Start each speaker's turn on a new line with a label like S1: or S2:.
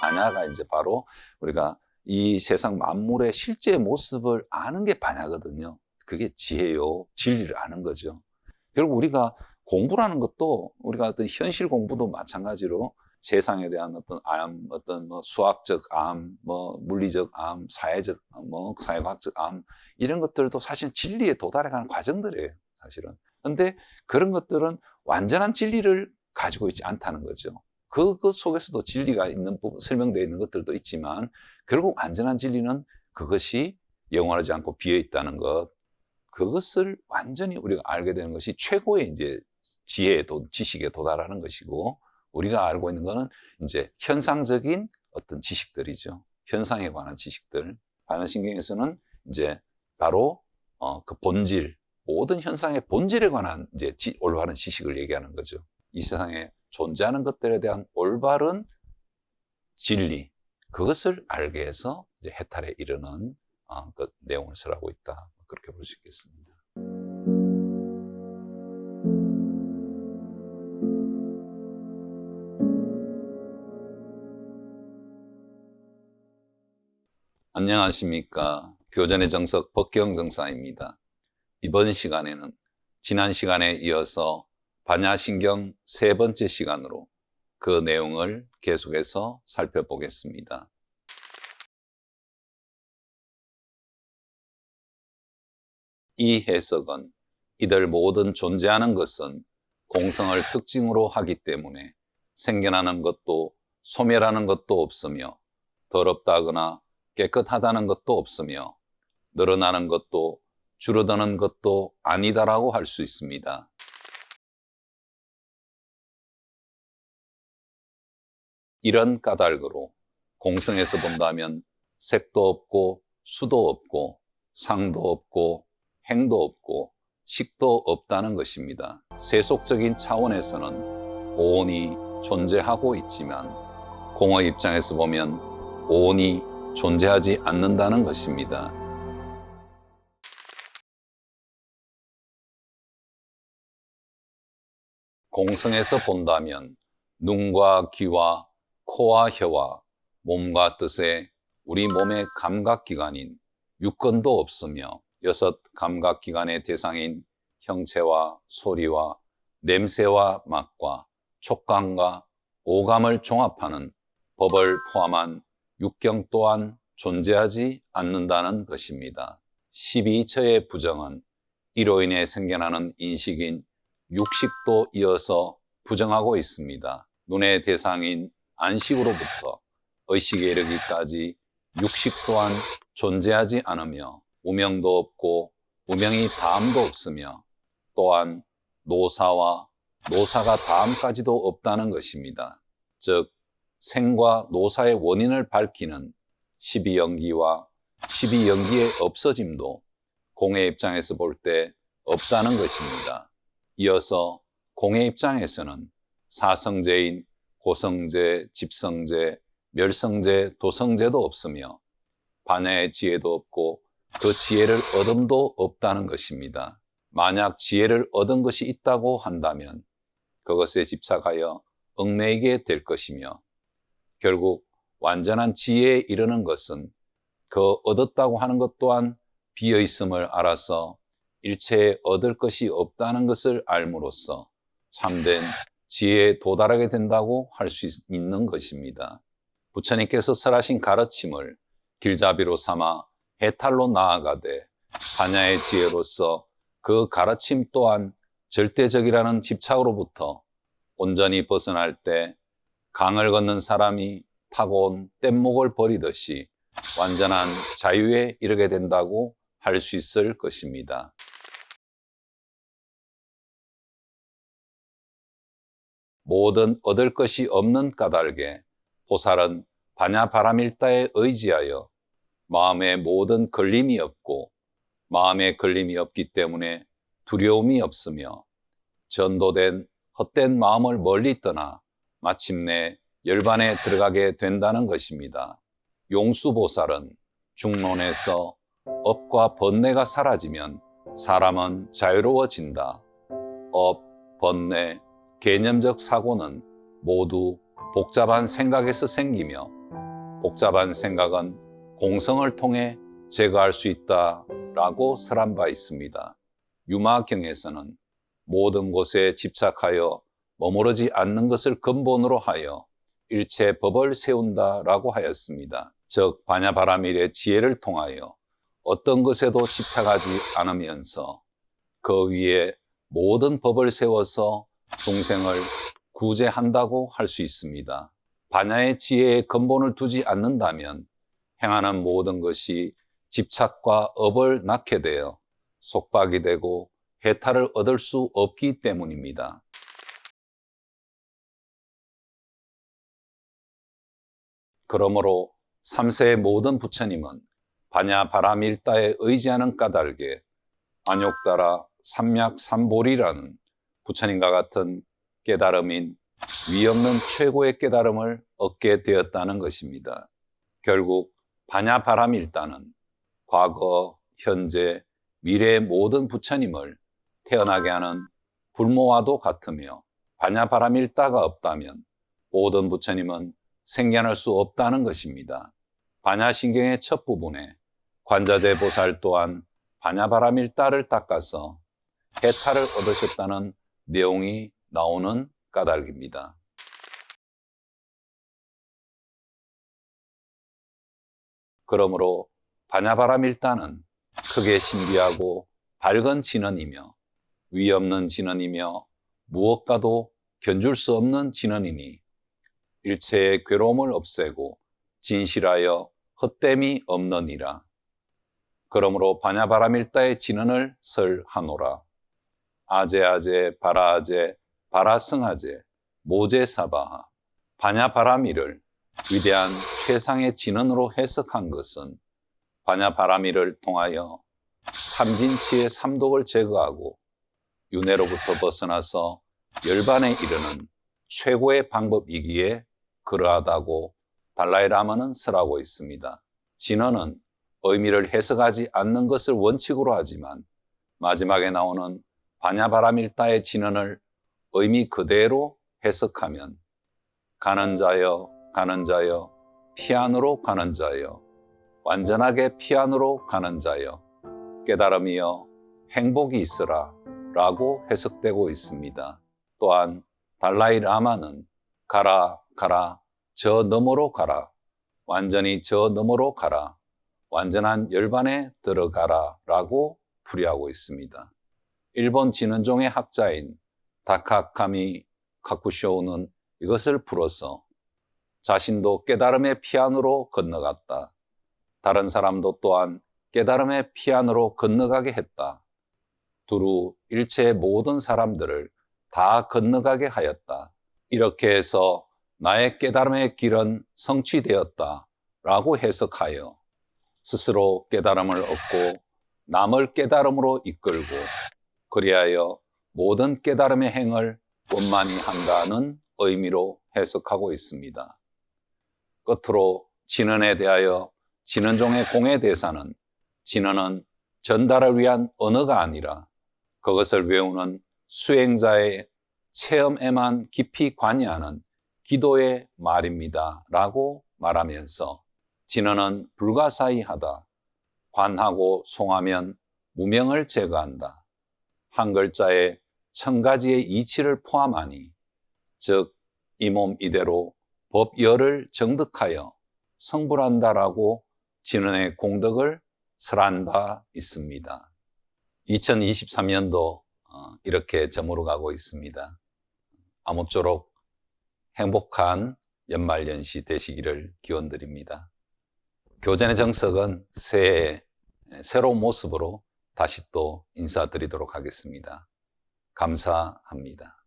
S1: 반야가 이제 바로 우리가 이 세상 만물의 실제 모습을 아는 게 반야거든요. 그게 지혜요. 진리를 아는 거죠. 결국 우리가 공부라는 것도 우리가 어떤 현실 공부도 마찬가지로 세상에 대한 어떤 어떤 뭐 수학적 뭐 물리적 사회적 뭐 사회과학적 이런 것들도 사실 진리에 도달해가는 과정들이에요, 사실은. 근데 그런 것들은 완전한 진리를 가지고 있지 않다는 거죠. 그것 속에서도 진리가 있는 부분, 설명되어 있는 것들도 있지만 결국 완전한 진리는 그것이 영원하지 않고 비어 있다는 것. 그것을 완전히 우리가 알게 되는 것이 최고의 이제 지혜에 지식에 도달하는 것이고, 우리가 알고 있는 것은 이제 현상적인 어떤 지식들이죠. 현상에 관한 지식들. 반야신경에서는 이제 바로 그 본질, 모든 현상의 본질에 관한 이제 올바른 지식을 얘기하는 거죠. 이 세상에 존재하는 것들에 대한 올바른 진리, 그것을 알게 해서 이제 해탈에 이르는 그 내용을 설하고 있다. 그렇게 볼 수 있겠습니다. 안녕하십니까. 교전의 정석 법경 정사입니다. 이번 시간에는 지난 시간에 이어서 반야신경 세 번째 시간으로 그 내용을 계속해서 살펴보겠습니다. 이 해석은 이들 모든 존재하는 것은 공성을 특징으로 하기 때문에 생겨나는 것도 소멸하는 것도 없으며 더럽다거나 깨끗하다는 것도 없으며 늘어나는 것도 줄어드는 것도 아니다라고 할 수 있습니다. 이런 까닭으로 공성에서 본다면 색도 없고 수도 없고 상도 없고 행도 없고 식도 없다는 것입니다. 세속적인 차원에서는 오온이 존재하고 있지만 공의 입장에서 보면 오온이 존재하지 않는다는 것입니다. 공성에서 본다면 눈과 귀와 코와 혀와 몸과 뜻에 우리 몸의 감각기관인 육근도 없으며 여섯 감각기관의 대상인 형체와 소리와 냄새와 맛과 촉감과 오감을 종합하는 법을 포함한 육경 또한 존재하지 않는다는 것입니다. 12처의 부정은 이로 인해 생겨나는 인식인 육식도 이어서 부정하고 있습니다. 눈의 대상인 안식으로부터 의식에 이르기까지 육식 또한 존재하지 않으며 우명도 없고 우명이 다음도 없으며 또한 노사와 노사가 다음까지도 없다는 것입니다. 즉 생과 노사의 원인을 밝히는 12연기와 12연기의 없어짐도 공의 입장에서 볼 때 없다는 것입니다. 이어서 공의 입장에서는 사성제인 고성제, 집성제, 멸성제, 도성제도 없으며 반야의 지혜도 없고 그 지혜를 얻음도 없다는 것입니다. 만약 지혜를 얻은 것이 있다고 한다면 그것에 집착하여 얽매이게 될 것이며 결국 완전한 지혜에 이르는 것은 그 얻었다고 하는 것 또한 비어있음을 알아서 일체에 얻을 것이 없다는 것을 알므로써 참된 지혜에 도달하게 된다고 할 수 있는 것입니다. 부처님께서 설하신 가르침을 길잡이로 삼아 해탈로 나아가되 반야의 지혜로서 그 가르침 또한 절대적이라는 집착으로부터 온전히 벗어날 때 강을 걷는 사람이 타고 온 뗏목을 버리듯이 완전한 자유에 이르게 된다고 할 수 있을 것입니다. 모든 얻을 것이 없는 까닭에 보살은 반야바라밀다에 의지하여 마음에 모든 걸림이 없고 마음에 걸림이 없기 때문에 두려움이 없으며 전도된 헛된 마음을 멀리 떠나 마침내 열반에 들어가게 된다는 것입니다. 용수보살은 중론에서 업과 번뇌가 사라지면 사람은 자유로워진다. 업, 번뇌, 개념적 사고는 모두 복잡한 생각에서 생기며 복잡한 생각은 공성을 통해 제거할 수 있다라고 설한 바 있습니다. 유마경에서는 모든 곳에 집착하여 머무르지 않는 것을 근본으로 하여 일체 법을 세운다라고 하였습니다. 즉 반야바라밀의 지혜를 통하여 어떤 것에도 집착하지 않으면서 그 위에 모든 법을 세워서 중생을 구제한다고 할 수 있습니다. 반야의 지혜에 근본을 두지 않는다면 행하는 모든 것이 집착과 업을 낳게 되어 속박이 되고 해탈을 얻을 수 없기 때문입니다. 그러므로 3세의 모든 부처님은 반야바라밀다에 의지하는 까닭에 안욕다라 삼약삼보리라는 부처님과 같은 깨달음인 위없는 최고의 깨달음을 얻게 되었다는 것입니다. 결국 반야바라밀다는 과거, 현재, 미래의 모든 부처님을 태어나게 하는 불모와도 같으며 반야바라밀다가 없다면 모든 부처님은 생겨날 수 없다는 것입니다. 반야신경의 첫 부분에 관자재 보살 또한 반야바라밀다를 닦아서 해탈을 얻으셨다는 내용이 나오는 까닭입니다. 그러므로 반야바라밀다는 크게 신비하고 밝은 진언이며 위없는 진언이며 무엇과도 견줄 수 없는 진언이니 일체의 괴로움을 없애고 진실하여 헛됨이 없느니라. 그러므로 반야바라밀다의 진언을 설하노라. 아제아제 바라아제 바라승아제 모제사바하. 반야바라밀을 위대한 최상의 진언으로 해석한 것은 반야바라밀을 통하여 탐진치의 삼독을 제거하고 윤회로부터 벗어나서 열반에 이르는 최고의 방법이기에 그러하다고 달라이라마는 설하고 있습니다. 진언은 의미를 해석하지 않는 것을 원칙으로 하지만 마지막에 나오는 반야바라밀다의 진언을 의미 그대로 해석하면 가는 자여 가는 자여 피안으로 가는 자여 완전하게 피안으로 가는 자여 깨달음이여 행복이 있으라 라고 해석되고 있습니다. 또한 달라이 라마는 가라 가라 저 너머로 가라 완전히 저 너머로 가라 완전한 열반에 들어가라 라고 풀이하고 있습니다. 일본 진언종의 학자인 다카카미 카쿠쇼우는 이것을 풀어서 자신도 깨달음의 피안으로 건너갔다. 다른 사람도 또한 깨달음의 피안으로 건너가게 했다. 두루 일체의 모든 사람들을 다 건너가게 하였다. 이렇게 해서 나의 깨달음의 길은 성취되었다 라고 해석하여 스스로 깨달음을 얻고 남을 깨달음으로 이끌고 그리하여 모든 깨달음의 행을 원만히 한다는 의미로 해석하고 있습니다. 끝으로 진언에 대하여 진언종의 공의 대사는 진언은 전달을 위한 언어가 아니라 그것을 외우는 수행자의 체험에만 깊이 관여하는 기도의 말입니다 라고 말하면서 진언은 불가사의하다. 관하고 송하면 무명을 제거한다. 한 글자에 1000가지의 이치를 포함하니 즉 이 몸 이대로 법열을 정득하여 성불한다라고 진언의 공덕을 설한 바 있습니다. 2023년도 이렇게 저물어 가고 있습니다. 아무쪼록 행복한 연말연시 되시기를 기원드립니다. 교전의 정석은 새해에 새로운 모습으로 다시 또 인사드리도록 하겠습니다. 감사합니다.